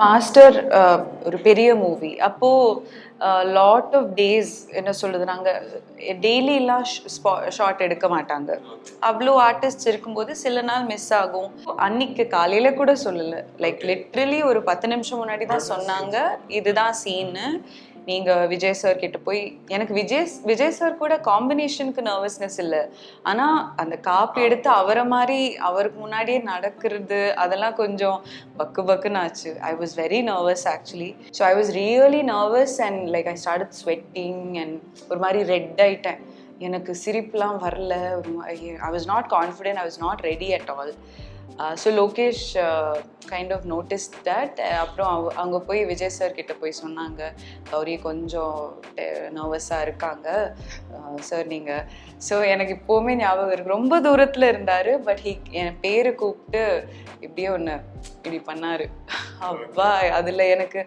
Master ஒரு பெரிய movie. அப்போ லாட் ஆஃப் டேஸ் என்ன சொல்றது, நாங்க டெய்லிலாம் ஷாட் எடுக்க மாட்டாங்க. அவ்வளோ ஆர்டிஸ்ட் இருக்கும்போது சில நாள் மிஸ் ஆகும். அன்னைக்கு காலையில கூட சொல்லல, லைக் லிட்ரலி ஒரு 10 நிமிஷம் முன்னாடி தான் சொன்னாங்க, இதுதான் சீன்னு. நீங்க விஜய் சார் கிட்ட போய், எனக்கு விஜய் சார் கூட காம்பினேஷனுக்கு நர்வஸ்னஸ் இல்லை, ஆனா அந்த காப்பி எடுத்து அவரை மாதிரி அவருக்கு முன்னாடியே நடக்கிறது அதெல்லாம் கொஞ்சம் பக்கு பக்குன்னு ஆச்சு. I was very nervous actually. So I was really nervous and like I start sweating and ஒரு மாதிரி ரெட் ஆயிட்டேன். எனக்கு சிரிப்புலாம் வரல. I was not confident, I was not ready at all. So Lokesh kind of notice that. அப்புறம் அங்கே போய் Vijay sir கிட்ட போய் சொன்னாங்க, கௌரி கொஞ்சம் நர்வஸாக இருக்காங்க சார் நீங்கள். ஸோ எனக்கு இப்போவுமே ஞாபகம் இருக்குது, ரொம்ப தூரத்தில் இருந்தார், பட் என் பேரை கூப்பிட்டு இப்படியே ஒன்று இப்படி பண்ணார். அப்பா அதில் எனக்கு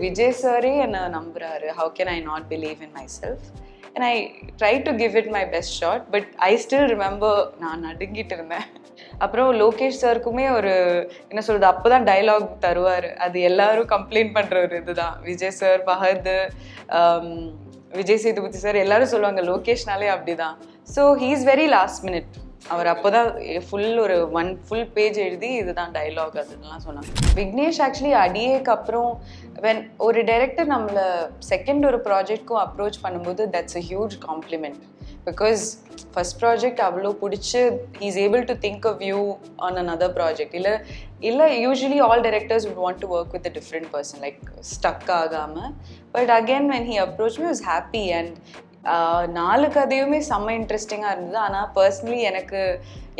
விஜய் சாரே என்னை நம்புகிறாரு. How can I not believe in myself? and I tried to give it my best shot, but I still remember நான் நடுங்கிட்டு இருந்தேன். அப்புறம் லோகேஷ் சாருக்குமே ஒரு என்ன சொல்றது, அப்போதான் டைலாக் தருவார். அது எல்லாரும் கம்ப்ளைண்ட் பண்ணுற ஒரு இதுதான். விஜய் சார், ஃபஹத், விஜய் சேதுபதி சார் எல்லாரும் சொல்லுவாங்க லோகேஷ்னாலே அப்படிதான். So he is very last minute. அவர் அப்போதான் ஒரு ஃபுல் பேஜ் எழுதி இதுதான் டைலாக் அதுலாம் சொன்னாங்க. விக்னேஷ் ஆக்சுவலி அடியேக்கு அப்புறம் ஒரு டைரக்டர் நம்மளை செகண்ட் ஒரு ப்ராஜெக்ட்க்கும் அப்ரோச் பண்ணும்போது that's a huge compliment. Because first project அவ்வளோ பிடிச்சி he is able to think a view on another project. இல்லை usually all directors would want to work with a different person, like stuck ஆகாமல். But again when he approach me was happy. And 4 கதையுமே செம்ம இன்ட்ரெஸ்டிங்காக இருந்தது. ஆனால் personally எனக்கு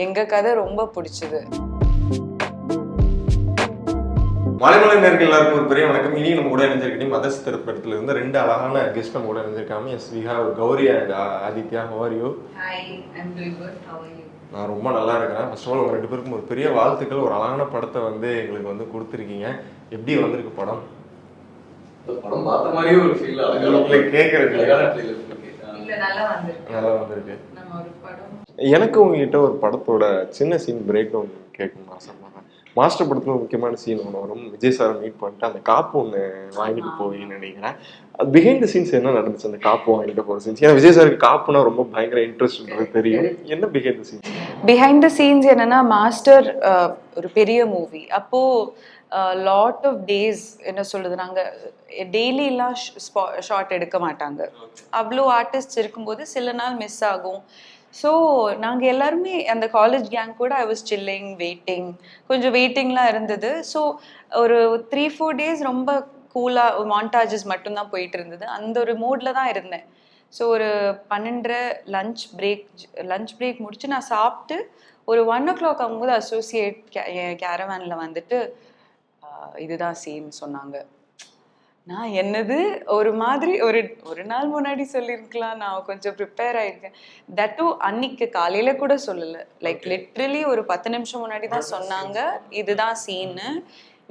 எங்கள் கதை ரொம்ப பிடிச்சது. மலைமலை நேர்கள் எல்லாருக்கும் ஒரு பெரிய வணக்கம். இனி நம்ம கூட இணைஞ்சிருக்கீங்க மதர்ஸ் திரைப்படத்துல இருந்து 2 அழகான கெஸ்ட் நம்ம கூட இணைஞ்சிருக்காங்க. Yes, we have Gauri and Aditya. How are you? Hi, I am doing good. How are you? நான் ரொம்ப நல்லா இருக்கிறேன். ஃபர்ஸ்ட் ஆஃப் ஆல் உங்க 2 பேருக்கும் ஒரு பெரிய வாழ்த்துக்கள். ஒரு அழகான படத்தை எங்களுக்கு கொடுத்துருக்கீங்க. எப்படி வந்திருக்கு படம்? படம் பார்த்த மாதிரியே ஒரு ஃபீல். அழகான கேட்கறது நல்லா வந்திருக்கு. எனக்கு உங்ககிட்ட ஒரு படத்தோட சின்ன சீன் பிரேக் டவுன் கேட்கணும்னு ஆசைப்படுறேன். மாஸ்டர் படத்துல ஒரு முக்கியமான சீன் ஒன்று வரும். விஜய் சாரை மீட் பண்ணிட்டு அந்த காப்பு ஒன்று வாங்கிட்டு போவீங்கன்னு நினைக்கிறேன். அது பிஹைண்ட் த சீன்ஸ் என்ன நடந்துச்சு அந்த காப்பு வாங்கிட்டு போகிற சீன்ஸ்? ஏன்னா விஜய் சாருக்கு காப்புனா ரொம்ப பயங்கர இன்ட்ரெஸ்ட்ன்றது தெரியும். என்ன behind the scenes? Behind the scenes என்னன்னா, மாஸ்டர் ஒரு பெரிய மூவி. அப்போ லாட் ஆஃப் டேஸ் என்ன சொல்றது, நாங்கள் டெய்லிலாம் ஷாட் எடுக்க மாட்டாங்க. அவ்வளோ ஆர்டிஸ்ட் இருக்கும்போது சில நாள் மிஸ் ஆகும். ஸோ நாங்கள் எல்லாருமே அந்த காலேஜ் கேங் கூட ஐ வாஸ் சில்லிங், வெயிட்டிங், கொஞ்சம் வெயிட்டிங்லாம் இருந்தது. ஸோ ஒரு 3-4 டேஸ் ரொம்ப கூலாக மாண்டாஜஸ் மட்டும்தான் போயிட்டு இருந்தது. அந்த ஒரு மூடில் தான் இருந்தேன். ஸோ ஒரு 12:30 லஞ்ச் பிரேக் முடிச்சு நான் சாப்பிட்டு ஒரு 1 o'clock ஆகும்போது அசோசியேட் கேரவேனில் வந்துட்டு இதுதான் சீன் சொன்னாங்க. நான் என்னது ஒரு மாதிரி ஒரு நாள் முன்னாடி சொல்லியிருக்கலாம், நான் கொஞ்சம் ப்ரிப்பேர் ஆயிருக்கேன். தட்டும் அன்னைக்கு காலையில கூட சொல்லலை, லைக் லிட்ரலி ஒரு 10 நிமிஷம் முன்னாடி தான் சொன்னாங்க, இதுதான் சீன்னு.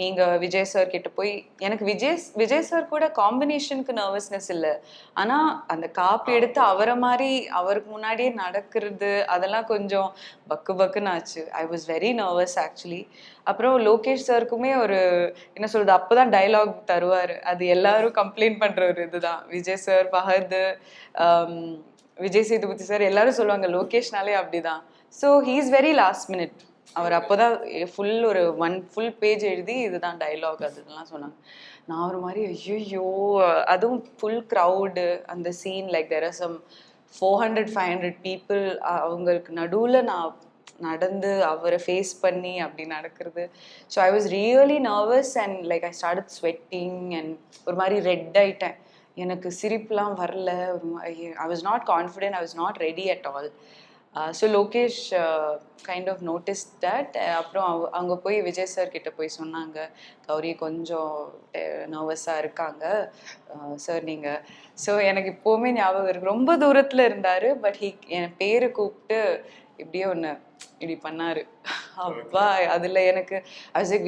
நீங்க விஜய் சார் கிட்ட போய், எனக்கு விஜய் சார் கூட காம்பினேஷனுக்கு நர்வஸ்னஸ் இல்லை, ஆனா அந்த காப்பி எடுத்து அவரை மாதிரி அவருக்கு முன்னாடியே நடக்கிறது அதெல்லாம் கொஞ்சம் பக்கு பக்குன்னு ஆச்சு. I was very nervous actually. அப்புறம் லோகேஷ் சாருக்குமே ஒரு என்ன சொல்றது, அப்போதான் டைலாக் தருவார். அது எல்லாரும் கம்ப்ளைண்ட் பண்ற ஒரு இதுதான். விஜய் சார், ஃபஹத், விஜய் சேதுபதி சார் எல்லாரும் சொல்லுவாங்க லோகேஷ்னாலே அப்படிதான். So he is very last minute. அவர் அப்போதான் ஒரு ஃபுல் பேஜ் எழுதி இதுதான் டைலாக் அதுலாம் சொன்னாங்க. நான் ஒரு மாதிரி ஐயோ, அதுவும் ஃபுல் க்ரௌடு அந்த scene, like there are some 400-500 people. அவங்களுக்கு நடுவில் நான் நடந்து அவரை ஃபேஸ் பண்ணி அப்படி நடக்கிறது. So I was really nervous and like I start sweating and ஒரு மாதிரி ரெட் ஆயிட்டேன். எனக்கு சிரிப்புலாம் வரல. I was not confident, I was not ready at all. So Lokesh kind of notice that. அப்புறம் அங்கே போய் விஜய் சார் கிட்ட போய் சொன்னாங்க, கௌரி கொஞ்சம் நர்வஸாக இருக்காங்க சார் நீங்கள். ஸோ எனக்கு இப்போவுமே ஞாபகம் இருக்குது, ரொம்ப தூரத்தில் இருந்தார், பட் என் பேரை கூப்பிட்டு இப்படியே ஒன்று இப்படி பண்ணார். அப்பா அதில் எனக்கு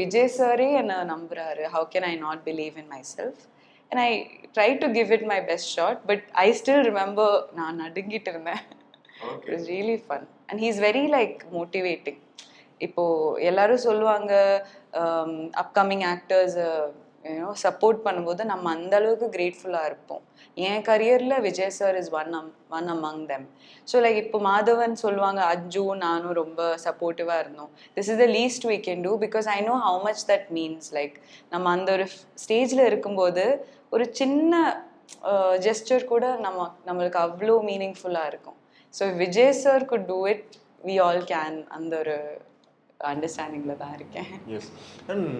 விஜய் சாரே என்னை நம்புகிறாரு. How can I not believe in myself? and I tried to give it my best shot, but I still remember நான் நடுங்கிட்டு இருந்தேன். It was really fun and he's very like motivating. இப்போ எல்லாரும் சொல்லுவாங்க அப்கமிங் ஆக்டர்ஸ் சப்போர்ட் பண்ணும்போது நம்ம அந்த அளவுக்கு கிரேட்ஃபுல்லாக இருப்போம். என் கரியரில் Vijay sir is one among them. So like இப்போ மாதவன் சொல்லுவாங்க, அஜு நானும் ரொம்ப சப்போர்ட்டிவாக இருந்தோம். This is the least we can do because I know how much that means. Like நம்ம அந்த ஒரு ஸ்டேஜில் இருக்கும்போது ஒரு சின்ன ஜெஸ்டர் கூட நம்மளுக்கு அவ்வளோ மீனிங்ஃபுல்லாக இருக்கும். So Vijay sir could do it, we all can. அந்த ஒரு அண்டர்ஸ்டாண்டிங்கில் தான் இருக்கேன். Yes. And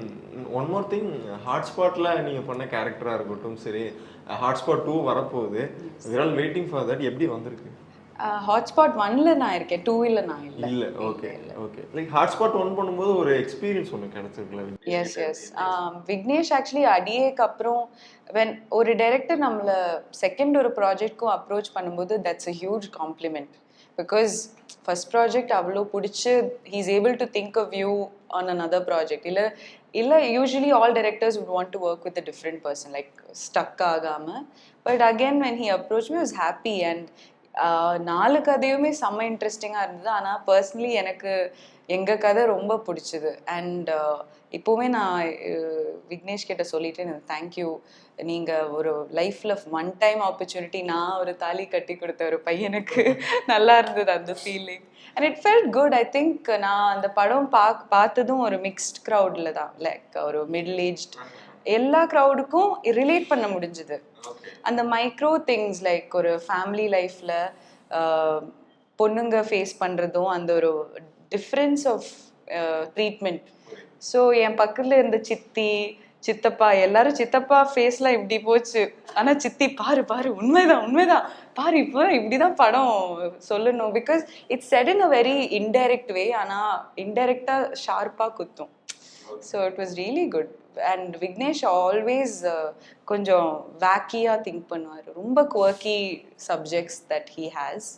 one more thing, ஹாட்ஸ்பாட்டில் நீங்கள் பண்ண கேரக்டராக இருக்கட்டும் சரி, ஹாட்ஸ்பாட் 2 வரப்போகுது, we're all waiting for that. எப்படி வந்திருக்கு? ஹாட்ஸ்பாட் 1ல நான் இருக்கேன், 2ல் நான் இல்லை. Okay okay. லைக் ஹாட்ஸ்பாட் 1 பண்ணும்போது ஒரு எக்ஸ்பீரியன்ஸ் ஒன்று கிடைச்சிருக்குல்ல? எஸ். விக்னேஷ் ஆக்சுவலி அடியேக்கு அப்புறம் வென் ஒரு டைரக்டர் நம்மளை செகண்ட் ஒரு ப்ராஜெக்ட்க்கும் அப்ரோச் பண்ணும்போது that's a huge compliment. Because first project அவ்வளோ பிடிச்சி he's able to think a view on another project. இல்லை usually all directors would want to work with a different person, like stuck ஆகாமல். But again when he approached me, I was happy. And 4 கதையுமே செம்ம இன்ட்ரெஸ்டிங்காக இருந்தது. ஆனால் personally எனக்கு எங்கள் கதை ரொம்ப பிடிச்சிது. அண்ட் இப்போவுமே நான் விக்னேஷ் கிட்ட சொல்லிட்டு எனக்கு தேங்க்யூ, நீங்கள் ஒரு லைஃப்பில் ஒன் டைம் ஆப்பர்ச்சுனிட்டி, நான் ஒரு தாலி கட்டி கொடுத்த ஒரு பையனுக்கு நல்லா இருந்தது அந்த feeling. And it felt good. I think நான் அந்த படம் பார்த்ததும் ஒரு மிக்ஸ்ட் க்ரௌடில் தான், லைக் ஒரு மிடில் ஏஜ்ட் எல்லா க்ரௌடுக்கும் ரிலேட் பண்ண முடிஞ்சுது. அந்த மைக்ரோ திங்ஸ் லைக் ஒரு ஃபேமிலி லைஃப்பில் பொண்ணுங்க ஃபேஸ் பண்ணுறதும் அந்த ஒரு டிஃப்ரென்ஸ் ஆஃப் ட்ரீட்மெண்ட். ஸோ என் பக்கத்தில் இருந்த சித்தி சித்தப்பா எல்லாரும், சித்தப்பா ஃபேஸ்லாம் இப்படி போச்சு, ஆனால் சித்தி பாரு பாரு உண்மைதான் பாரு இப்போ இப்படி தான் படம் சொல்லணும். Because it's set in a very indirect way, ஆனால் இன்டைரக்டாக ஷார்ப்பாக குத்தும். So it was really good. And Vignesh always கொஞ்சம் வேக்கியாக திங்க் பண்ணுவார். ரொம்ப quirky subjects that he has.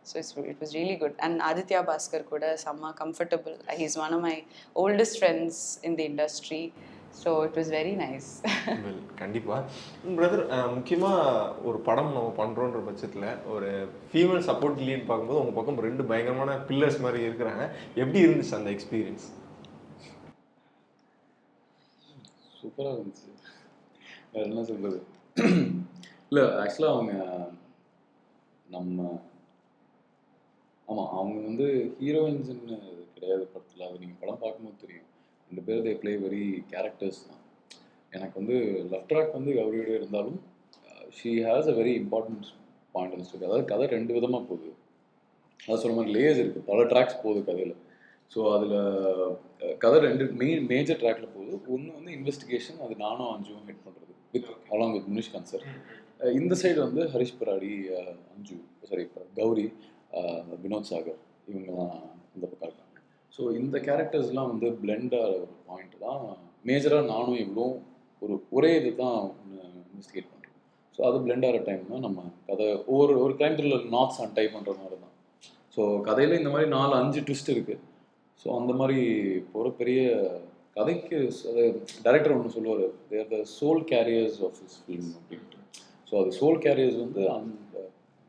So it was really good. And Aditya Bhaskar கூட செம்ம comfortable. He is one of my oldest friends in the industry. So it was very nice. கண்டிப்பாக brother, முக்கியமாக ஒரு படம் நம்ம பண்ணுறோன்ற பட்சத்தில் ஒரு ஃபீமேல் சப்போர்ட் லீட் பார்க்கும்போது உங்கள் பக்கம் 2 பயங்கரமான பில்லர்ஸ் மாதிரி இருக்கிறாங்க. எப்படி இருந்துச்சு அந்த எக்ஸ்பீரியன்ஸ்? சூப்பராக இருந்துச்சு. வேறு என்ன சொல்கிறது? இல்லை ஆக்சுவலாக அவங்க அவங்க வந்து ஹீரோயின்ஸ்ன்னு கிடையாது படத்தில். அது நீங்கள் படம் பார்க்கும்போது தெரியும். 2 பேர் தே ப்ளே வெரி கேரக்டர்ஸ் தான். எனக்கு வந்து லெஃப்ட் ட்ராக் வந்து கௌரியோட இருந்தாலும் she has a very important point அந்த ஸ்டோரி. அதாவது கதை 2 விதமாக போகுது. அது சொல்கிற மாதிரி லேயர்ஸ் இருக்குது, பல ட்ராக்ஸ் போகுது கதையில். ஸோ அதில் கதை 2 மேஜர் ட்ராக்ல போகுது. ஒன்று வந்து இன்வெஸ்டிகேஷன், அது நானும் அஞ்சுவும் ஹெட் பண்ணுறது with along with Munish concern. இந்த சைடு வந்து ஹரிஷ் பராடி, அஞ்சு கௌரி, வினோத் சாகர், இவங்கெல்லாம் இந்த பக்கம் இருக்காங்க. ஸோ இந்த கேரக்டர்ஸ்லாம் வந்து பிளெண்ட் ஆகிற ஒரு பாயிண்ட் தான் மேஜராக நானும் இவ்வளோ ஒரே இது தான் இன்வெஸ்டிகேட் பண்ணுறோம். ஸோ அது பிளெண்ட் ஆகிற டைம் தான் நம்ம கதை ஒரு time thriller nuts and type பண்ணுற மாதிரி தான். ஸோ கதையில் இந்த மாதிரி 4-5 ட்விஸ்ட் இருக்குது. ஸோ அந்த மாதிரி போகிற பெரிய கதைக்கு டைரக்டர் ஒன்று சொல்லுவார், they're the soul carriers of this film அப்படின்ட்டு. ஸோ அது சோல் கேரியர்ஸ் வந்து அந்த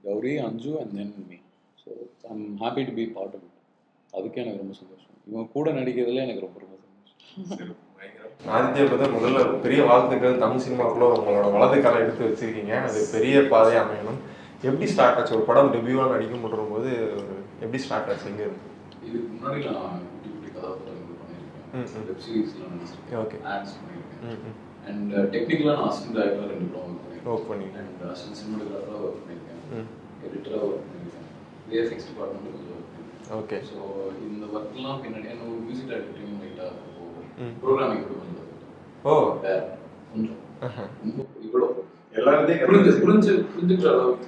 Gouri, Anju and then me. So I'm happy to be part of it. அதுக்கே எனக்கு ரொம்ப சந்தோஷம். இவங்க கூட நடிக்கிறதுல எனக்கு ரொம்ப ரொம்ப சந்தோஷம். ஆதித்யா பிரதர், முதல்ல பெரிய வாழ்த்துக்கள். தமிழ் சினிமாக்குள்ள உங்களோட வலது காலை எடுத்து வச்சிருக்கீங்க. அது பெரிய பாதையாக அமையணும். எப்படி ஸ்டார்ட் ஆச்சு ஒரு படம் டெபியூவாக நடிக்க முடியும் போது? எப்படி ஸ்டார்ட் ஆச்சு? எங்கே இருக்கு? இதுக்கு முன்னாடி நான் குட்டி கதாபாத்திரங்கள் பண்ணியிருக்கேன், வெப் சீரிஸ்லாம் நடிச்சிருக்கேன், ஓகே, ஆட்ஸ் பண்ணியிருக்கேன். அண்ட் டெக்னிக்கலாக நான் அசிஸ்டன்ட் டைரக்டராக 2 படம் ஒர்க் பண்ணியிருக்கேன். அண்ட் அசிஸ்டன்ட் சினிமாட்டோகிராஃபராக ஒர்க் பண்ணியிருக்கேன், எடிட்டராக ஒர்க் பண்ணியிருக்கேன், விஎஃப்எக்ஸ் டிபார்ட்மெண்ட்டில் கொஞ்சம் ஒர்க் பண்ணியிருக்கேன். ஓகே. ஸோ இந்த ஒர்க்லாம் பின்னாடி என்ன ஒரு மியூசிக் டைரக்டரையும் லைட்டாக ப்ரோக்ராமிங் கூட கொஞ்சம் கொஞ்சம் இவ்வளோ எல்லாத்தையும் புரிஞ்சுக்கிற அளவுக்கு.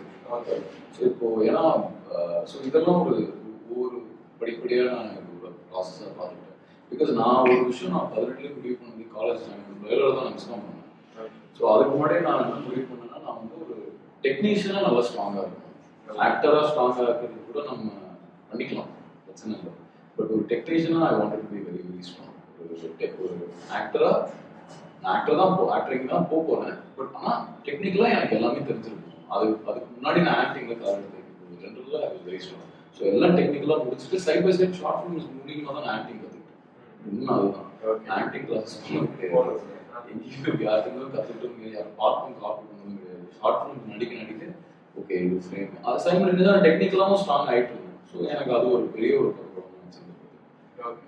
ஸோ இப்போ ஏன்னா ஸோ இதெல்லாம் ஒரு படிப்படியாக நான் ஒரு ப்ராசஸாக பார்த்துட்டேன். பிகாஸ் நான் ஒரு விஷயம் நான் 18 முடிவு பண்ணது காலேஜ் ஜாயின் பண்ண தான் மிஸ் தான் பண்ணேன். ஸோ அதுக்கு முன்னாடியே நான் என்ன முடிவு பண்ணேன்னா, நான் வந்து ஒரு டெக்னீஷியனாக நல்லா ஸ்ட்ராங்காக இருக்கணும். ஆக்டராக ஸ்ட்ராங்காக இருக்கிறது கூட நம்ம பண்ணிக்கலாம், பிரச்சனை இல்லை. பட் ஒரு டெக்னீஷியனாக I wanted to be very very strong. ஒரு ஆக்டராக நான் ஆக்டரிங் தான் போகிறேன். பட் ஆனால் டெக்னிக்கலாக எனக்கு எல்லாமே தெரிஞ்சிருக்கும். அதுக்கு முன்னாடி நான் ஆக்டிங்கில் காரணம் தெரியும், ஜென்ரலாக I was very strong. So எல்லாம் டெக்னிக்கலாக முடிச்சுட்டு side by side short films மூலியமாக தான் நான் ஆக்டிங் கற்றுக்கிட்டேன். இன்னும் அதுதான் ஆக்டிங் கிளாஸஸ் கிடையாது. எங்கேயும் யாருக்கும் கற்றுக்கிட்டு யாரும் பார்த்தும் காப்பி பண்ணதும் கிடையாது. ஷார்ட் ஃபிலிம் நடிக்க ஓகே இது ஃப்ரேம் அது சைமன் தான் டெக்னிக்கலாகவும் ஸ்ட்ராங் ஆகிட்டு இருக்கு. ஸோ எனக்கு அது ஒரு பெரிய ஒரு படம் ஓகே.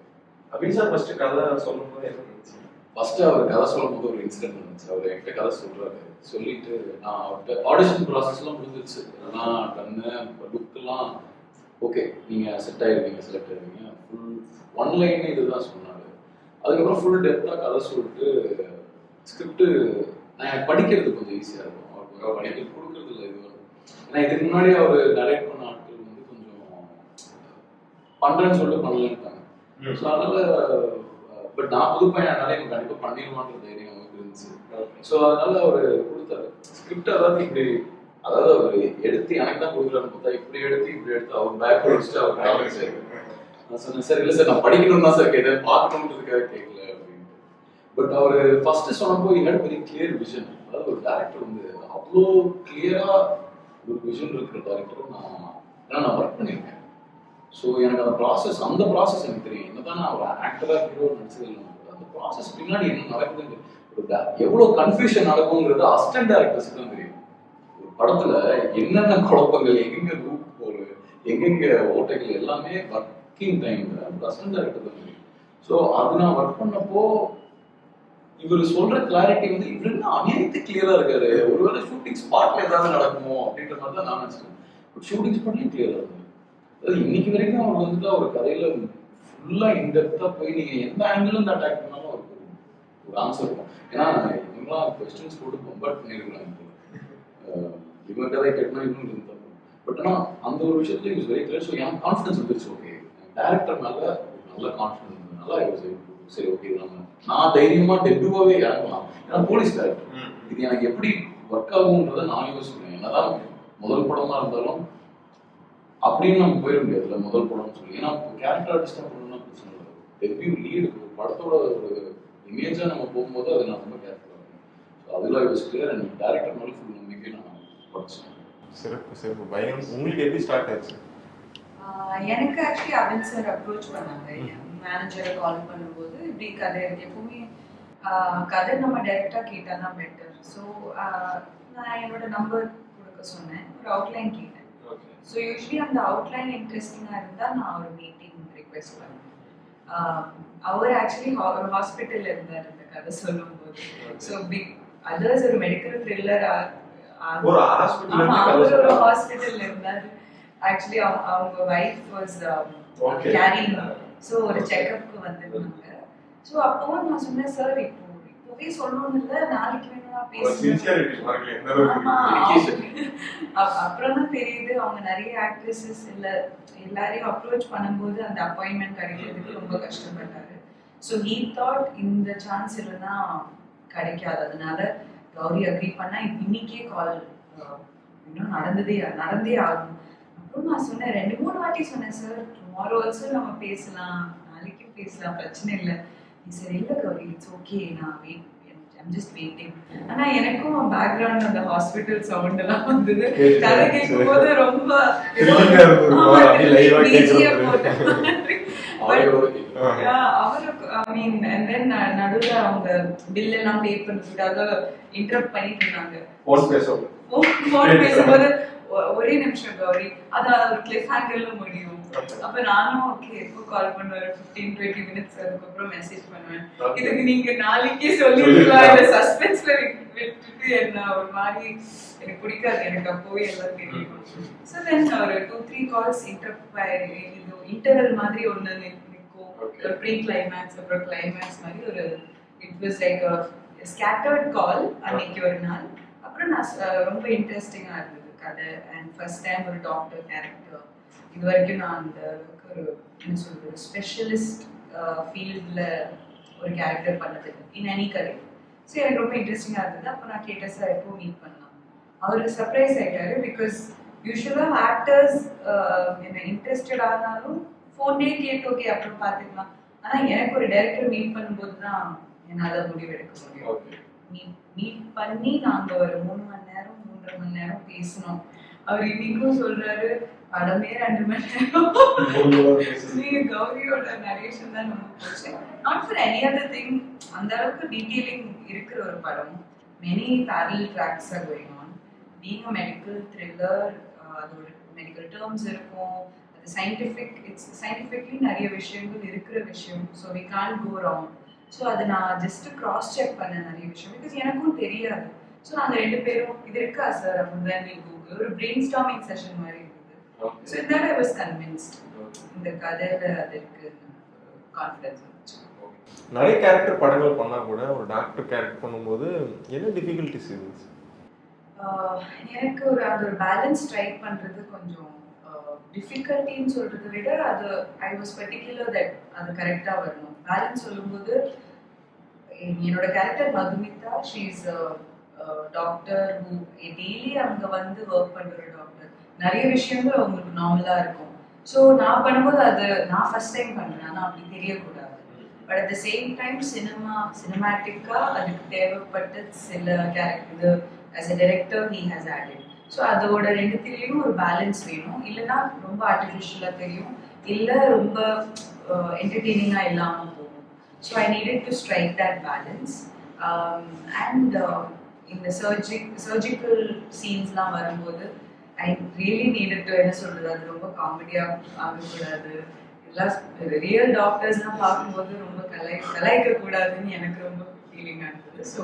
அபின் சார் ஃபர்ஸ்ட் கதை சொல்லும்போது என்ன நினைச்சீங்க? ஃபர்ஸ்ட் அவர் கதை சொல்லும் போது ஒரு இன்சிடென்ட் இருந்துச்சு. அவர் என்கிட்ட கதை சொல்றாரு. சொல்லிட்டு நான் அவர்கிட்ட ஆடிஷன் ப்ராசஸ்லாம் முடிஞ்சிருச்சு, எல்லாம் கண்ணு லுக்கெல்லாம் ஓகே, நீங்கள் செட் ஆயிருவீங்க, செலக்ட் ஆயிருவீங்க, ஃபுல் ஒன் லைன் இதுதான் சொன்னாரு. அதுக்கப்புறம் ஃபுல் டெப்த்தாக கதை சொல்லிட்டு ஸ்கிரிப்ட் நான் எனக்கு படிக்கிறது கொஞ்சம் ஈஸியாக இருக்கும். அவருக்கு படிக்கிறது கொடுக்குறது இல்லை இது வரும். ஏன்னா இதுக்கு முன்னாடி அவர் நரேட் பண்ண ஆட்கள் வந்து கொஞ்சம் பண்ணுறேன்னு சொல்லிட்டு பண்ணலன்ட்டாங்க. ஸோ அதனால பட் நான் புது பையன், அதனால எனக்கு கண்டிப்பாக பண்ணிடுவான்ற தைரியம் அவருக்கு இருந்துச்சு. ஸோ அதனால அவர் கொடுத்தாரு ஸ்கிரிப்ட். அதாவது இப்படி அதாவது அவர் எடுத்து எனக்கு தான் கொடுக்குறாரு பார்த்தா இப்படி எடுத்து அவர் பேக் வச்சுட்டு அவர் நான் சொன்னேன் சார் இல்லை சார் நான் படிக்கணும் தான் சார் கேட்டேன், பார்க்கணுன்றதுக்காக கேட்கல அப்படின்ட்டு. பட் அவர் ஃபர்ஸ்ட் சொன்னப்போ ஹேட் வெரி கிளியர் விஷன். அதாவது ஒரு டேரக்டர் வந்து அவ்வளோ கிளியரா ஒரு விஷன் இருக்கிற டேரக்டர் நான் ஒர்க் பண்ணியிருக்கேன். ஸோ எனக்கு அந்த ப்ராசஸ் எனக்கு தெரியும். என்னதான் நான் ஒரு ஆக்டராக ஹீரோ நடிச்சது இல்லை, அந்த ப்ராசஸ் பின்னாடி என்ன நடக்குதுன்னு ஒரு எவ்வளோ கன்ஃபியூஷன் நடக்குங்கிறது அசிஸ்டன்ட் டேரக்டர்ஸுக்கு தான் தெரியும். ஒரு படத்துல என்னென்ன குழப்பங்கள், எங்கெங்க ரூட் போகுது, எங்கெங்க ஓட்டைகள் எல்லாமே ஒர்க்கிங் டைம்ல அசிஸ்டன்ட் டேரக்டர் தான் தெரியும். ஸோ அது நான் ஒர்க் பண்ணப்போ இவர் சொல்ற கிளாரிட்டி வந்து இவர் என்ன அனைத்து கிளியரா இருக்காரு, ஒருவேளை ஷூட்டிங் ஸ்பாட்ல ஏதாவது நடக்குமோ அப்படின்ற மாதிரி தான் நான் நினைச்சேன். பட் ஷூட்டிங் ஸ்பாட்லயும் கிளியரா இருந்தது. அதாவது இன்னைக்கு வரைக்கும் அவர் வந்துட்டு அவர் கதையில ஃபுல்லா இன்டெப்தா போய் நீங்க எந்த ஆங்கிள் இருந்து அட்டாக் பண்ணாலும் அவருக்கு ஒரு ஆன்சர் இருக்கும். ஏன்னா இவங்களாம் கொஸ்டின்ஸ் போட்டு பம்பர் பண்ணிருக்கலாம். இவங்க கதை கேட்டா இன்னும் இருந்தாலும் பட் ஆனால் அந்த ஒரு விஷயத்துல இஸ் வெரி கிளியர். ஸோ எனக்கு கான்ஃபிடன்ஸ் வந்துருச்சு. ஓகே, டேரக்டர் மேல நல்ல கான்ஃபிடன்ஸ் இருந்ததுனால சரி ஓகே நான் தைரியமா டெபியூவாவே இறங்கலாம். ஏன்னா போலீஸ் டேரக்டர் இது எனக்கு எப்படி ஒர்க் ஆகும்ன்றதை நான் யோசிக்கிறேன். என்னதான் முதல் படமா இருந்தாலும் அப்படின்னு நம்ம போயிட முடியாதுல்ல முதல் படம்னு சொல்லி. ஏன்னா கேரக்டர் ஆர்டிஸ்டா பண்ணணும்னா பிரச்சனை இல்லை. டெபியூ லீடு ஒரு படத்தோட ஒரு இமேஜா நம்ம போகும்போது அது நான் ரொம்ப கேர்ஃபுல்லாக இருக்கேன். ஸோ அதில் யோசிச்சு எனக்கு டேரக்டர் மேலே ஃபுல் நம்பிக்கை நான் படிச்சேன். சிறப்பு பயம். உங்களுக்கு எப்படி ஸ்டார்ட் ஆச்சு? எனக்கு ஆக்சுவலி அபின் சார் அப்ரோச் பண்ணாங்க. மேனேஜரை கால் பண்ணும்போது இப்படி கதை இருக்கு, எப்பவுமே கதை நம்ம டைரக்டாக கேட்டால் தான் பெட்டர். ஸோ நான் என்னோட நம்பர் கொடுக்க சொன்னேன், ஒரு அவுட்லைன் கேட்டேன். ஸோ யூஸ்வலி அந்த அவுட்லைன் இன்ட்ரெஸ்டிங்காக இருந்தால் நான் ஒரு மீட்டிங் ரிக்வெஸ்ட் பண்ணேன். அவர் ஆக்சுவலி ஒரு ஹாஸ்பிட்டலில் இருந்தார் இந்த கதை சொல்லும்போது. ஸோ பிக் அதர்ஸ் ஒரு மெடிக்கல் த்ரில்லர் ஒரு ஹாஸ்பிட்டல்ல இருந்தார். ஆக்சுவலி அவங்க வைஃப் வாஸ் கேரிங். ஸோ ஒரு செக்அப்க்கு வந்திருந்தாங்க. ஸோ அப்போவும் நான் சொன்னேன் சார் இப்போவே சொல்லணும் இல்லை, நாளைக்கு வேணும்னா பேசுறேன். அப்புறம் தான் தெரியுது அவங்க நிறைய ஆக்ட்ரஸஸ் இல்லை எல்லாரையும் அப்ரோச் பண்ணும்போது அந்த அப்பாயின்மெண்ட் கிடைக்கிறதுக்கு ரொம்ப கஷ்டப்பட்டாரு. ஸோ ஹீ தாட் இந்த சான்ஸ் இல்லைன்னா கிடைக்காது, அதனால கௌரி அக்ரி பண்ணா இன்னைக்கே கால் இன்னும் நடந்தே ஆகும். அப்புறம் நான் சொன்னேன் 2-3 வாட்டி சொன்னேன் சார் டுமாரோ ஆல்சோ நம்ம பேசலாம், நாளைக்கு பேசலாம், பிரச்சனை இல்லை. சார் இல்லை கௌரி இட்ஸ் ஓகே, நான் ஐம் ஜஸ்ட் வெயிட்டிங். ஆனா எனக்கும் பேக்ரவுண்ட் அந்த ஹாஸ்பிட்டல் சவுண்ட் எல்லாம் வந்தது. கதை கேட்கும் போது ரொம்ப நடுவுல அவங்க பில் எல்லாம் பே பண்றதுக்காக இன்டரப்ட் பண்ணிட்டு இருந்தாங்க. போன் பேசும்போது ஒரே நிமிஷம் கௌரி அதான் ஒரு கிளிஃப் ஹேங்கர்ல முடியும். அப்ப நானும் ஓகே எப்போ கால் பண்ணுவேன் 15-20 மினிட்ஸ் அதுக்கப்புறம் மெசேஜ் பண்ணுவேன். இதுக்கு நீங்க நாளைக்கே சொல்லிருக்கலாம், இந்த சஸ்பென்ஸ்ல விட்டுட்டு என்ன ஒரு மாதிரி எனக்கு பிடிக்காது, எனக்கு அப்போவே எல்லாம் தெரியும். ஸோ தென் ஒரு 2-3 கால்ஸ் இன்டர்வல் மாதிரி ஒன்று நிற்கும், ஒரு ப்ரீ கிளைமேக்ஸ் அப்புறம் கிளைமேக்ஸ் மாதிரி ஒரு இட் வாஸ் லைக் ஸ்கேட்டர்ட் கால் அன்னைக்கு ஒரு நாள். அப்புறம் நான் ரொம்ப இன்ட்ரெஸ்டிங்காக இருந்தது கதை. அண்ட் ஃபர்ஸ்ட் டைம் ஒரு டாக்டர் கேரக்டர், இது வரைக்கும் நான் அந்த ஒரு என்ன சொல்றது ஸ்பெஷலிஸ்ட் ஃபீல்டில் ஒரு கேரக்டர் பண்ணது இன் எனி கரியர். ஸோ எனக்கு ரொம்ப இன்ட்ரெஸ்டிங்காக இருந்தது. அப்போ நான் கேட்டேன் சார் எப்போ மீட் பண்ணலாம். அவர் சர்ப்ரைஸ் ஆகிட்டாரு. பிகாஸ் யூஸ்வலாக ஆக்டர்ஸ் என்ன இன்ட்ரெஸ்டட் ஆனாலும் ஃபோன்லேயே கேட்டு ஓகே அப்புறம் பார்த்துக்கலாம். ஆனால் எனக்கு ஒரு டைரக்டர் மீட் பண்ணும்போது தான் என்னால் முடிவெடுக்க முடியும். மீட் பண்ணி நாங்கள் ஒரு 3 மணி நேரம் 3.5 மணி நேரம் பேசணும். அவர் இன்னைக்கும் சொல்றாரு படமே 2 மணி நேரம். நீங்க கௌரியோட நரேஷன் தான் நம்ம போச்சு. Not for any other thing. அந்த அளவுக்கு டீடைலிங் இருக்கிற ஒரு படம். Many parallel tracks are going on. Being a medical thriller, அது ஒரு மெடிக்கல் டேர்ம்ஸ் இருக்கும், அது சயின்டிஃபிக்லி நிறைய விஷயங்கள் இருக்கிற விஷயம். So we can't go wrong. So அதை நான் ஜஸ்ட் கிராஸ் செக் பண்ணேன் நிறைய விஷயம், பிகாஸ் எனக்கும் தெரியாது. ஸோ நாங்கள் 2 பேரும் இது இருக்கா சார் அப்படின்னு கூகுள் ஒரு பிரெயின் ஸ்டார்மிங் செஷன் மாதிரி இருந்தது. ஸோ இதனால ஐ வாஸ் கன்வின்ஸ்ட் இந்த கதையில அது இருக்கு கான்ஃபிடன்ஸ் வந்துச்சு. நிறைய கேரக்டர் படங்கள் பண்ணா கூட ஒரு டாக்டர் கேரக்டர் பண்ணும்போது என்ன டிஃபிகல்ட்டிஸ் இருந்துச்சு? எனக்கு அந்த ஒரு பேலன்ஸ் ட்ரை பண்றது கொஞ்சம் டிஃபிகல்ட்டின்னு சொல்றதை விட அது ஐ வாஸ் பர்டிகுலர் தட் அது கரெக்டா வரணும். பேலன்ஸ் சொல்லும்போது என்னோட character Madhumita, she is doctor who daily அங்க வந்து ஒர்க் பண்ற டாக்டர். நிறைய விஷயங்கள் அவங்களுக்கு நார்மலா இருக்கும். ஸோ நான் பண்ணும்போது அது நான் ஃபர்ஸ்ட் டைம் பண்றேன், ஆனால் அப்படி தெரியக்கூடாது. But at the same time சினிமேட்டிக்கா அதுக்கு தேவைப்பட்ட சில character as a director he has added. So அதோட 2த்துலேயும் ஒரு பேலன்ஸ் வேணும். இல்லைன்னா ரொம்ப ஆர்டிஃபிஷியலாக தெரியும், இல்லை ரொம்ப என்டர்டெய்னிங்காக இல்லாமல் போகும். So I needed to strike that balance. And இந்த சர்ஜிக்கல் சீன்ஸ்லாம் வரும்போது ஐ ரியலி நீடட் டு என்ன சொல்கிறது, அது ரொம்ப காமெடியாக ஆகக்கூடாது. எல்லாம் ரியல் டாக்டர்ஸ்லாம் பார்க்கும்போது ரொம்ப கலாய்க்கக்கூடாதுன்னு எனக்கு ரொம்ப ஃபீலிங்காக இருந்தது. So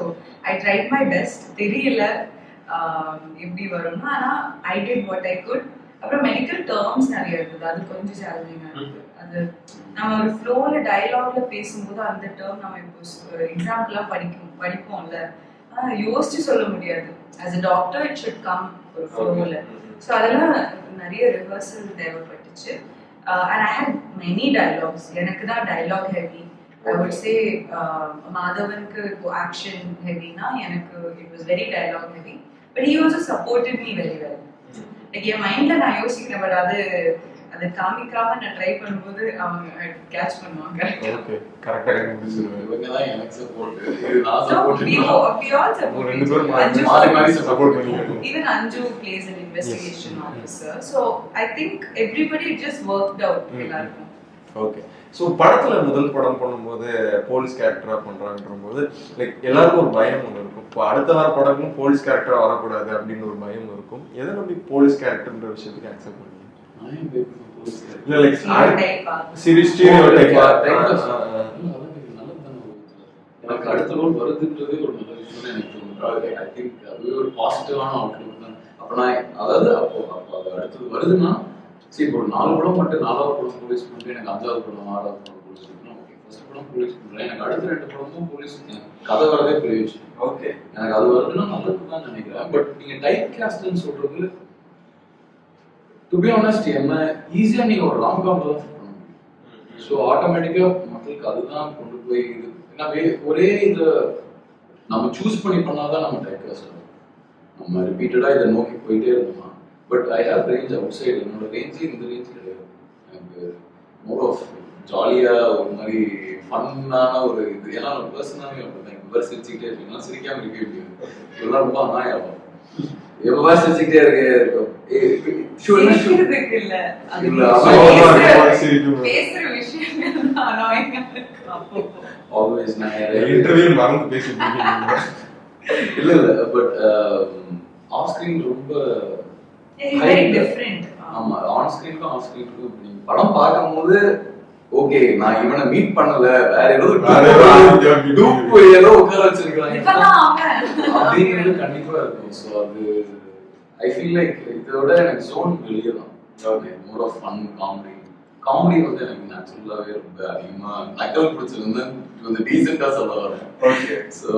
I tried my best. தெரியல எப்படி வரும்னா, ஆனால் I did what I could. அப்புறம் மெடிக்கல் டேர்ம்ஸ் நிறைய இருக்குது, அது கொஞ்சம் சேலஞ்சிங்காக இருக்குது. அது நம்ம ஒரு ஃப்ளோவில் டயலாக்ல பேசும்போது அந்த டேர்ம் நம்ம இப்போ எக்ஸாம்பிளாக படிப்போம்ல, யோசிச்சு சொல்ல முடியாது. As a doctor it should come ஒரு ஃப்ளோவில். ஸோ அதெல்லாம் நிறைய ரிஹர்சல் தேவைப்பட்டுச்சு. And I had many dialogues. எனக்கு தான் dialogue heavy. I would say மாதவனுக்கு இப்போ ஆக்ஷன் ஹெவினா எனக்கு it was very dialogue heavy. But he also supported me very well. Like என் மைண்ட்ல நான் யோசிக்கிறேன், பட் அது காமிக்காம நான் ட்ரை பண்ணும்போது அவங்க கேட்ச் பண்ணுவாங்க. ஓகே, கரெக்ட்டா கண்டுபிடிச்சிருவேன். இவங்க தான் எனக்கு சப்போர்ட், இது நான் சப்போர்ட். we all support. ரெண்டு பேரும் மாறி சப்போர்ட் பண்ணிக்கணும். Even Anju plays an investigation officer. So I think everybody just worked out. எல்லாருக்கும். ஓகே. ஸோ படத்துல முதல் படம் பண்ணும்போது போலீஸ் கேரக்டரா பண்றாங்கன்ற போது லைக் எல்லாருக்கும் ஒரு பயம் ஒன்று இருக்கும். இப்போ அடுத்த வர படமும் போலீஸ் கேரக்டரா வரக்கூடாது அப்படின்னு ஒரு பயம் இருக்கும். எதை நம்பி போலீஸ் கேரக்டர்ன்ற விஷயத்துக்கு அக்செப்ட் பண்ணீங்க? இல்ல லைக் சீரியஸ் ஸ்டீரியோடைப்பா எனக்கு அடுத்த ரோல் வருதுன்றதே ஒரு நல்ல விஷயம் எனக்கு தோணுது. ஐ திங்க் அதுவே ஒரு பாசிட்டிவான அவுட்லுக் தான். அப்போ நான் அதாவது அப்போ அது அடுத்தது வருதுன்னா சரி, இப்போ ஒரு 4 படம் மட்டும் 4வது படம் போலீஸ் பண்ணுறேன், எனக்கு 5வது படம் 6வது படம் போலீஸ் பண்ணுறேன். ஓகே, ஃபர்ஸ்ட் படம் போலீஸ் பண்ணுறேன், எனக்கு அடுத்த 2 படமும் போலீஸ் கதை வரதே பெரிய விஷயம். ஓகே, எனக்கு அது வருதுன்னா நல்லது தான் நினைக்கிறேன். பட் நீங்கள் டைப் கேஸ்ட்னு சொல்றது டு பி ஆனஸ்ட் என்ன ஈஸியாக நீங்கள் ஒரு ராங் காம்பில் தான் ஃபிட் பண்ண முடியும். ஸோ ஆட்டோமேட்டிக்காக மக்களுக்கு அதுதான் கொண்டு போய் இது ஏன்னா ஒரே இதை நம்ம சூஸ் பண்ணி பண்ணாதான் நம்ம டைப் கேஸ்ட் ஆகும். நம்ம ரிப்பீட்டடாக இதை நோக்கி போயிட்டே இருந்தோம்னா. But I have range out side. என்னோட ரேஞ்சு இந்த ரேஞ்ச் கிடையாது. எனக்கு மோர் ஆஃப் ஜாலியாக ஒரு மாதிரி ஃபன்னான ஒரு இது. ஏன்னா ஒரு பர்சனாகவே அப்படிதான். இவர் சிரிச்சுக்கிட்டே இருக்கீங்கன்னா சிரிக்காமல் இருக்க முடியாது. இதெல்லாம் ரொம்ப அநாயாகும். எவ்வளோ சிரிச்சுக்கிட்டே இருக்கேன். இல்ல பட் ஆஃப் ஸ்கிரீன் ரொம்ப ஆமா, ஆன் ஸ்கிரீனுக்கும் ஆஃப் ஸ்கிரீனுக்கும் நீங்க படம் பார்க்கும்போது ஓகே நான் இவனை மீட் பண்ணல, வேற ஏதோ உட்கார வச்சிருக்காங்க அப்படிங்கிறது கண்டிப்பா இருக்கும். ஸோ அது ஐ ஃபீல் லைக் இதோட எனக்கு ஜோன் வெளியே தான். Okay, more of fun comedy வந்து எனக்கு நேச்சுரலாவே ரொம்ப அதிகமா நக்கல் பிடிச்சிருந்து கொஞ்சம் டீசெண்டா சொல்ல வரேன். ஓகே, ஸோ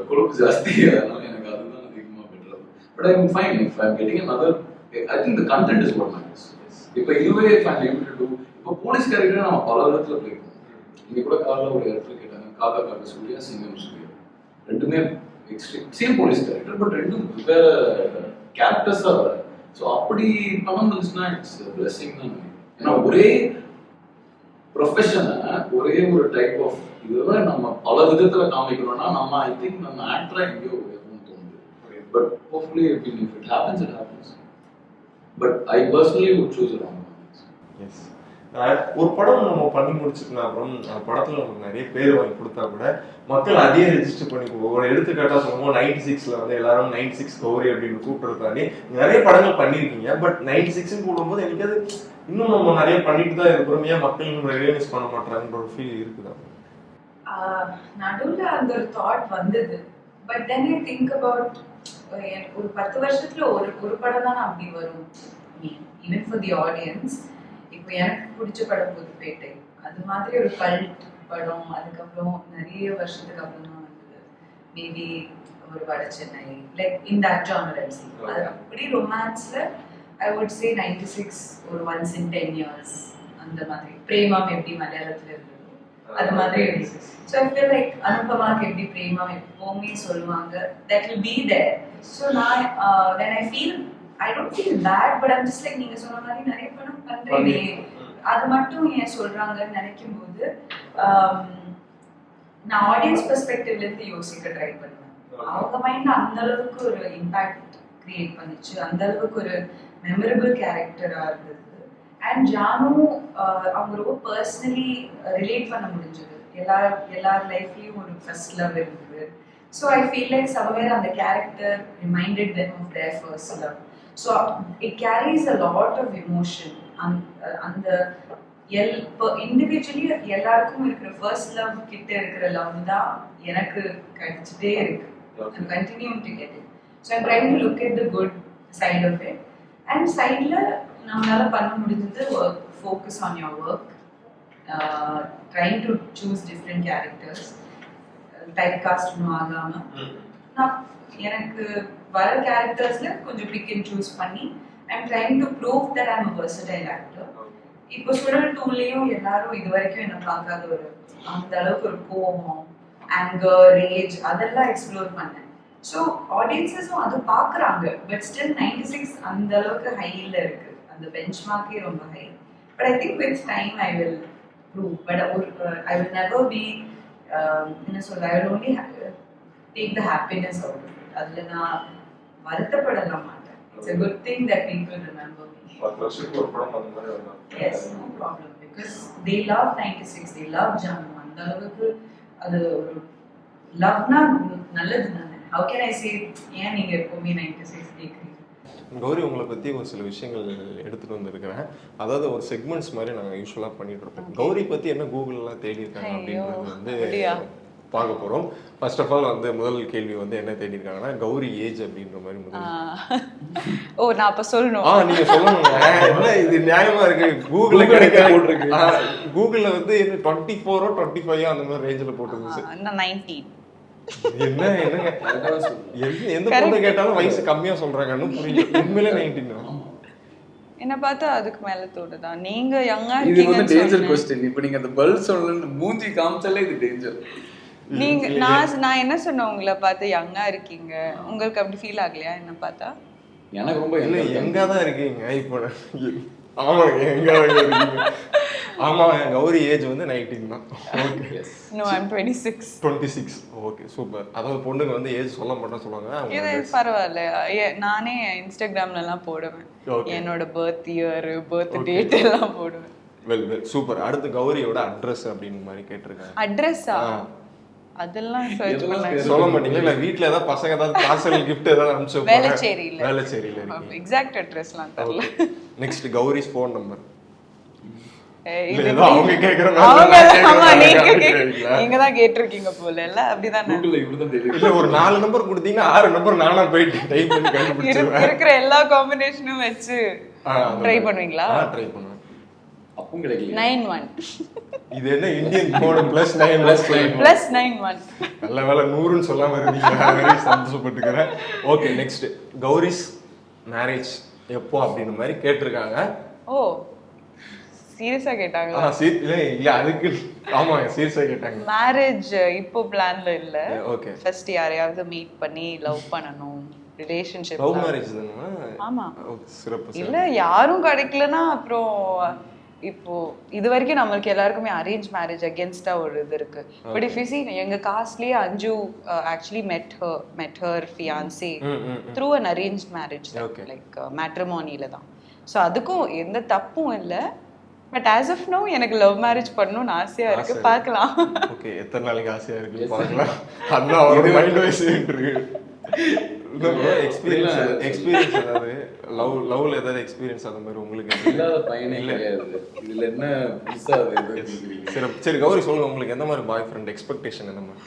கொழுப்பு ஜாஸ்தி, அதனால எனக்கு அதுதான் அதிகமா better. But I am fine if I am getting another. I think the content is what matters. இப்போ இதுவே if I'm able to do இப்போ போலீஸ் கேரக்டர் நம்ம பல விதத்துல ப்ளே பண்ணுவோம். இங்க கூட காலைல ஒரு இடத்துல கேட்டாங்க, காக்கா காக்க சொல்லியா சிங்கம் சொல்லியா, ரெண்டுமே extreme same police character, but ரெண்டும் வேற கேரக்டர்ஸா வர. ஸோ அப்படி பணம் இருந்துச்சுன்னா இட்ஸ் பிளெஸிங் தான். ஏன்னா ஒரே ப்ரொஃபஷனை ஒரே ஒரு டைப் ஆஃப் இதுவே நம்ம பல விதத்துல காமிக்கணும்னா நம்ம ஐ திங்க் நம்ம ஆக்டரா எங்கேயோ தோணுது. But hopefully if it happens it happens. But I personally would choose Ram. Yes, ஒரு படம் நம்ம பண்ணி முடிச்சுட்டுனா அப்புறம் அந்த படத்துல நமக்கு நிறைய பேர் வாங்கி கொடுத்தா கூட மக்கள் அதையே ரெஜிஸ்டர் பண்ணிக்குவோம். ஒரு எடுத்துக்காட்டா சொல்லுவோம், 96ல வந்து எல்லாரும் 96 கௌரி அப்படின்னு கூப்பிட்டுருந்தாலே நிறைய படங்கள் பண்ணியிருக்கீங்க. பட் 96 கூடும்போது எனக்கு அது இன்னும் நம்ம நிறைய பண்ணிட்டு தான் இருக்கிறோம், ஏன் மக்கள் இன்னும் ரியலைஸ் பண்ண மாட்டாங்கன்ற ஒரு ஃபீல் இருக்குதா? நடுவில் அந்த ஒரு தாட் வந்தது. But then I think about ஒரு 10 வருஷத்துல ஒரு படம் தான் அப்படி வரும். Even for the audience. இப்போ எனக்கு பிடிச்ச படம் புதுப்பேட்டை, அது மாதிரி ஒரு கல்ட் படம். அதுக்கப்புறம் நிறைய வருஷத்துக்கு அப்புறம் தான் வந்தது மேபி ஒரு Vada Chennai, like in that genre I see. அது அப்படி ரொமான்ஸ்ல ஐ வுட் சே 96 ஒரு ஒன்ஸ் இன் 10 years அந்த மாதிரி. பிரேமம் எப்படி மலையாளத்துல இருந்தது அது மாதிரி இருந்துச்சு. ஸோ ஐ ஃபீல் லைக் அனுபமாக்கு எப்படி பிரேமம் எப்பவுமே சொல்லுவாங்க, that will be there. So நான் when I feel I don't feel bad, but I'm just like நீங்க சொன்ன மாதிரி நிறைய படம் பண்றேனே, அது மட்டும் ஏன் சொல்றாங்கன்னு நினைக்கும் போது நான் ஆடியன்ஸ் பெர்ஸ்பெக்டிவ்ல இருந்து யோசிக்க ட்ரை பண்ணுவேன். அவங்க மைண்ட்ல அந்த அளவுக்கு ஒரு இம்பாக்ட் கிரியேட் பண்ணிச்சு, அந்த அளவுக்கு ஒரு மெமரபிள் கேரக்டரா இருந்தது. அண்ட் ஜானு அவங்க ரொம்ப பர்சனலி ரிலேட் பண்ண முடிஞ்சது. எல்லார் லைஃப்லயும் ஒரு ஃபர்ஸ்ட் லவ் இருந்தது. So I feel like somewhere அந்த character reminded them of their first love. So it carries a lot of emotion. அந்த இண்டிவிஜுவலி எல்லாருக்கும் இருக்கிற ஃபர்ஸ்ட் லவ் கிட்ட இருக்கிற லவ் தான் எனக்கு கிடைச்சிட்டே இருக்கு. I'm continuing to get it. So I'm trying to look at the good side of it. And sideல நம்மளால பண்ண முடிஞ்சது focus on your work, trying to choose different characters, typecast ஆகாம நான் எனக்கு வர கேரக்டர்ஸ்ல கொஞ்சம் பிக் அண்ட் சூஸ் பண்ணி I'm trying to prove that I'm a versatile actor. இப்போ சுடல் டூலையும் எல்லாரும் இது வரைக்கும் என்ன பார்க்காத ஒரு அந்த அளவுக்கு ஒரு கோபம், ஆங்கர், ரேஜ் அதெல்லாம் எக்ஸ்ப்ளோர் பண்ணேன். ஸோ ஆடியன்ஸஸும் அது பார்க்குறாங்க. பட் ஸ்டில் 96 அந்த அளவுக்கு ஹையில் இருக்கு, அந்த பெஞ்ச் மார்க்கே ரொம்ப high. But I think with time I will prove. But I will never be என்ன சொல்ல, I will only take the happiness out of it. அதில் நான் வருத்தப்படலாம் மாட்டேன். It's a good thing that people remember me. 10 வருஷத்துக்கு ஒரு படம் அந்த மாதிரி வந்தா Yes, no problem, because they love 96, they love Janu. அந்த அளவுக்கு அது ஒரு லவ்னா நல்லது தானே. How can I say ஏன் நீங்க எப்பவுமே 96 கேக்குறீங்க? கௌரி, உங்களை பத்தி ஒரு சில விஷயங்கள் எடுத்துட்டு வந்திருக்கிறேன். அதாவது ஒரு செக்மெண்ட்ஸ் மாதிரி நாங்கள் யூஸ்வலா பண்ணிட்டு இருப்போம். கௌரி பத்தி என்ன கூகுள்லாம் தேடி இருக்காங்க அப்படின்றது வந்து பார்க்க போறோம். ஃபர்ஸ்ட் ஆஃப் ஆல் வந்து முதல் கேள்வி வந்து என்ன தேடி இருக்காங்கன்னா கௌரி ஏஜ் அப்படின்ற மாதிரி முதல். ஓ, நான் அப்ப சொல்லணும். நீங்க சொல்லுங்க. என்ன இது நியாயமா இருக்கு? கூகுள்ல கிடைக்க போட்டுருக்கு. கூகுள்ல வந்து 24 25 அந்த மாதிரி ரேஞ்சில போட்டுருந்துச்சு. நான் 19. என்னங்க எந்த பொண்ணு கேட்டாலும் வயசு கம்மியா சொல்றாங்கன்னு புரியல. உண்மையிலே 19. என்ன பார்த்தா அதுக்கு மேல தோணுதா? நீங்க யங்கா இது வந்து டேஞ்சர் क्वेश्चन. இப்போ நீங்க அந்த பதில் சொல்லலன்னு மூஞ்சி காமிச்சாலே இது டேஞ்சர். நீங்க நான் என்ன சொன்னேன், உங்களை பார்த்து யங்கா இருக்கீங்க, உங்களுக்கு அப்படி ஃபீல் ஆகலையா என்ன பார்த்தா? எனக்கு ரொம்ப இல்ல எங்க தான் இருக்கீங்க இப்போ. ஆமாங்க, எங்க இருக்கீங்க. ஆமா, கௌரி ஏஜ் வந்து 19 தான். ஓகே. நோ, ஐ அம் 26. Okay, super. அதாவது பொண்ணுங்க வந்து ஏஜ் சொல்ல மாட்டேன்னு சொல்லுவாங்க. இது பரவாயில்ல. நானே இன்ஸ்டாகிராம்ல எல்லாம் போடுவேன், என்னோட பர்த் இயர், பர்த் டேட் எல்லாம் போடுவேன். Well super. அடுத்து கௌரியோட அட்ரஸ் அப்படின்னு மாதிரி கேட்டிருக்காங்க. அட்ரஸா? அதெல்லாம் சர்ச் பண்ண சொல்ல மாட்டீங்களா? இல்ல வீட்ல ஏதாவது பசங்க ஏதாவது பார்சல் gift ஏதாவது அனுப்பிச்சு வேளச்சேரியில இருக்கீங்க. எக்ஸாக்ட் அட்ரஸ்லாம் தெரியல. Next Gowri's phone number. நீங்க தான் கேட்டிருக்கீங்க போல. இல்ல அப்படிதான் இல்ல ஒரு 4 நம்பர் கொடுத்தீங்கன்னா 6 நம்பர் நானா போயிட்டு டைப் பண்ணி கண்டுபிடிச்சிருவேன். இருக்கிற எல்லா காம்பினேஷனும் வச்சு ட்ரை பண்ணுவீங்களா? ட்ரை பண்ணுவேன். அப்பவும் கிடைக்கல. 91. இது என்ன இந்தியன் கோட் +9 நல்ல வேளை 100ன்னு சொல்லாம இருந்தீங்க. நான் சந்தோஷப்பட்டுக்கிறேன். ஓகே, நெக்ஸ்ட் கௌரிஸ் மேரேஜ் எப்போ அப்படின்ற மாதிரி கேட்டிருக்காங்க. ஓ, சீரியஸா கேட்டாங்களா? இல்ல அதுக்கு ஆமாங்க, சீரியஸா கேட்டாங்க. மேரேஜ் இப்போ பிளான்ல இல்ல. ஓகே, ஃபர்ஸ்ட் யாரையாவது மீட் பண்ணி லவ் பண்ணனும், ரிலேஷன்ஷிப். லவ் மேரேஜ் தானா? ஆமா. சிறப்பு. இல்ல யாரும் கிடைக்கலனா அப்புறம் இப்போ இது வரைக்கும் நம்மளுக்கு எல்லாருக்குமே அரேஞ்ச் மேரேஜ் அகேன்ஸ்டா ஒரு இது இருக்கு. பட் இஃப் யூ see எங்க காஸ்ட்லயே அஞ்சு actually met her fiancé through an arranged marriage, like matrimonyல தான். ஸோ அதுக்கும் எந்த தப்பும் இல்லை. பட் ஆஸ் ஆஃப் நோ எனக்கு லவ் மேரேஜ் பண்ணணும்னு ஆசையா இருக்கு. பார்க்கலாம். ஓகே, எத்தனை நாளைக்கு ஆசையா இருக்கு பார்க்கலாம். அண்ணா ஒரு மைண்ட் வைஸ் இருக்கு. எக்ஸ்பீரியன்ஸ் ஏதாவது லவ்ல ஏதாவது எக்ஸ்பீரியன்ஸ் அந்த மாதிரி உங்களுக்கு இல்லாத பையனே கிடையாது. இதுல என்ன புதுசா சரி கௌரி சொல்லுங்க, உங்களுக்கு எந்த மாதிரி பாய் ஃப்ரெண்ட் எக்ஸ்பெக்டேஷன் எந்த மாதிரி?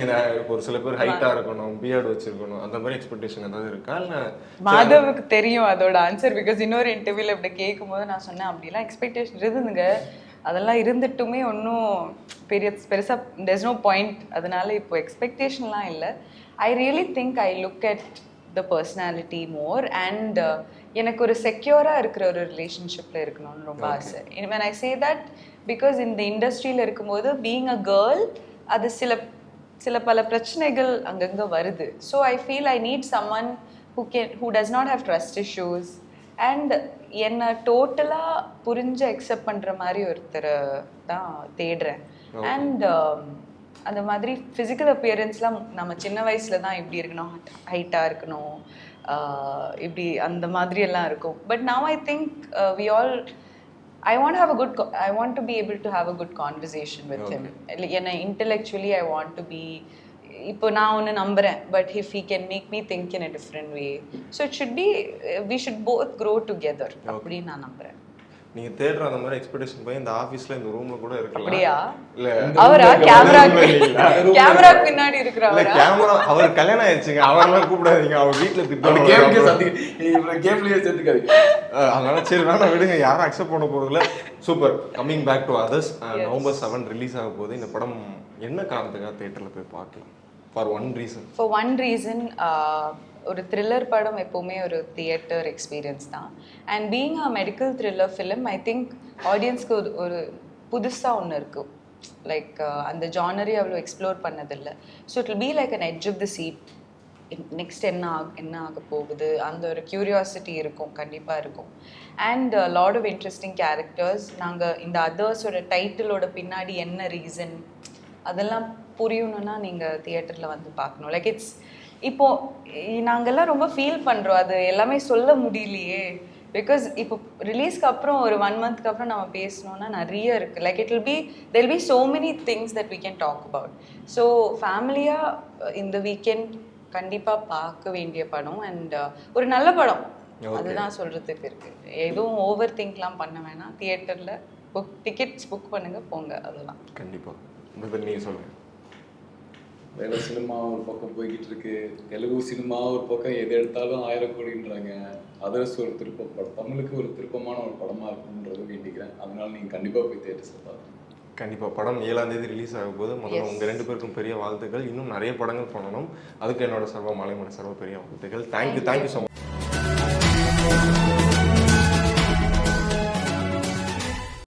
ஏன்னா ஒரு சில பேர் ஹைட்டா இருக்கணும், பியர்டு வச்சிருக்கணும், அந்த மாதிரி எக்ஸ்பெக்டேஷன் ஏதாவது இருக்கா? இல்லை மாதவுக்கு தெரியும் அதோட ஆன்சர். பிகாஸ் இன்னொரு இன்டர்வியூல இப்படி கேட்கும்போது நான் சொன்னேன் அப்படிலாம் எக்ஸ்பெக்டேஷன் இருந்துங்க, அதெல்லாம் இருந்துட்டுமே ஒன்றும் பெருசா there's no பாயிண்ட். அதனால இப்போ எக்ஸ்பெக்டேஷன்லாம் இல்லை. I really think I look at the personality more and எனக்கு ஒரு செக்யூராக இருக்கிற ஒரு ரிலேஷன்ஷிப்பில் இருக்கணும்னு ரொம்ப ஆசை. when I say that because இந்த இண்டஸ்ட்ரியில் இருக்கும்போது பீயிங் அ கேர்ள் அது சில பல பிரச்சனைகள் அங்கங்கே வருது. So I feel I need someone who does not have trust issues and என்னை டோட்டலாக புரிஞ்சு அக்செப்ட் பண்ணுற மாதிரி ஒருத்தரை தான் தேடுறேன். அண்ட் அந்த மாதிரி ஃபிசிக்கல் அப்பியரன்ஸ்லாம் நம்ம சின்ன வயசில் தான் இப்படி இருக்கணும், ஹைட்டாக இருக்கணும், இப்படி அந்த மாதிரி எல்லாம் இருக்கும். But now I think we all I want to be able to have a good conversation with him. ஏன்னா intellectually I want to be, இப்போ நான் ஒன்று நம்புறேன், but if he can make me think in a different way, so it should be we should both grow together அப்படின்னு நான் நம்புறேன். நீங்க தேடுற அந்த மாதிரி எக்ஸ்பெக்டேஷன் போய் இந்த ஆபீஸ்ல இந்த ரூம்ல கூட இருக்கலாம். அப்படியா? இல்ல அவரா கேமரா பின்னாடி இருக்கிறவரா? இல்ல கேமரா அவர் கல்யாணம் ஆயிடுச்சுங்க, அவரெல்லாம் கூப்பிடாதீங்க, அவர் வீட்ல திட்டுவாங்க. கேம்லயே சேர்த்துக்காதீங்க. அதனால சரி வேணா விடுங்க, யாரும் அக்செப்ட் பண்ண போறதில்ல. Super. Coming back to others, November 7 release ஆக போகுது. இந்த படம் என்ன காரணத்துக்காக தியேட்டர்ல போய் பார்க்கலாம்? ஃபார் ஒன் ரீசன் ஒரு த்ரில்லர் படம் எப்போவுமே ஒரு தியேட்டர் எக்ஸ்பீரியன்ஸ் தான். And being a medical thriller film I think ஆடியன்ஸ்க்கு ஒரு புதுசாக ஒன்று இருக்கும். லைக் அந்த ஜானரி அவ்வளோ எக்ஸ்ப்ளோர் பண்ணதில்லை. So it will be like an edge of the seat. Next என்ன ஆக போகுது அந்த ஒரு க்யூரியாசிட்டி இருக்கும், கண்டிப்பாக இருக்கும். And lot of interesting characters. நாங்கள் இந்த அதர்ஸோட டைட்டிலோட பின்னாடி என்ன ரீசன் அதெல்லாம் புரியணும்னா நீங்கள் தியேட்டரில் வந்து பார்க்கணும். லைக் இட்ஸ் இப்போது நாங்கள்லாம் ரொம்ப ஃபீல் பண்ணுறோம், அது எல்லாமே சொல்ல முடியலையே. பிகாஸ் இப்போ ரிலீஸ்க்கு அப்புறம் ஒரு 1 மந்த்க்கு அப்புறம் நம்ம பேசணுன்னா நிறைய இருக்குது. Like it will B so many things that we can talk about. So ஃபேமிலியாக இந்த வீக்கெண்ட் கண்டிப்பாக பார்க்க வேண்டிய படம் அண்ட் ஒரு நல்ல படம், அதுதான் சொல்கிறதுக்கு இருக்குது. எதுவும் ஓவர் திங்க்லாம் பண்ண வேணாம். தியேட்டரில் டிக்கெட்ஸ் புக் பண்ணுங்கள், போங்க, அதெல்லாம் கண்டிப்பாக. நீங்கள் சொல்லுங்கள். வேலை சினிமா ஒரு பக்கம் போய்கிட்டு இருக்கு, தெலுங்கு சினிமா ஒரு பக்கம் எது எடுத்தாலும் 1000 கோடின்றாங்க. அதர்ஸ் ஒரு படம், தமிழுக்கு ஒரு திருப்பமான ஒரு படமாக இருக்கும்ன்றது வேண்டிக்கிறேன். அதனால நீங்கள் கண்டிப்பாக போய் தியேட்டர்ஸில் பார்க்கணும். கண்டிப்பாக. படம் 7ஆம் தேதி ரிலீஸ் ஆகும் போது முதல்ல உங்கள் 2 பேருக்கும் பெரிய வாழ்த்துக்கள். இன்னும் நிறைய படங்கள் பண்ணணும், அதுக்கு என்னோட சர்வ மாலைமன சர்வ பெரிய வாழ்த்துக்கள். Thank you so much.